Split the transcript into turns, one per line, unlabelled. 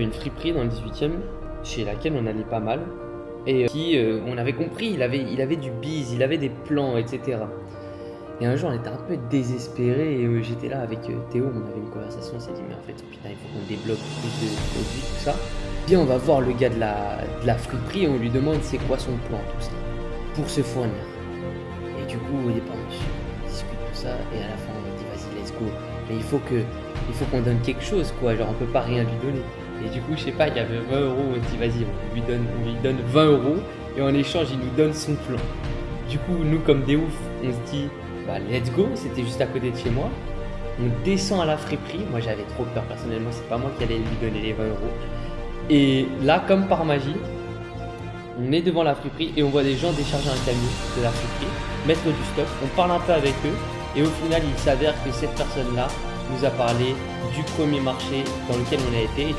Une friperie dans le 18e chez laquelle on allait pas mal et on avait compris, il avait du bise, il avait des plans, etc. Et un jour on était un peu désespérés et j'étais là avec Théo, on avait une conversation, on s'est dit mais en fait putain il faut qu'on débloque plus de produits, tout ça. Bien on va voir le gars de la friperie et on lui demande c'est quoi son plan, tout ça, pour se fournir. Et du coup au départ on discute tout ça et à la fin on dit vas-y let's go. Mais il faut qu'on donne quelque chose quoi, genre on peut pas rien lui donner. Et du coup, je sais pas, il y avait 20 euros, on dit vas-y, on lui donne 20 euros et en échange, il nous donne son plan. Du coup, nous, comme des oufs, on se dit bah let's go, c'était juste à côté de chez moi. On descend à la friperie, moi j'avais trop peur personnellement, c'est pas moi qui allais lui donner les 20 euros. Et là, comme par magie, on est devant la friperie et on voit des gens décharger un camion de la friperie, mettre du stock, on parle un peu avec eux et au final, il s'avère que cette personne-là nous a parlé du premier marché dans lequel on a été. Et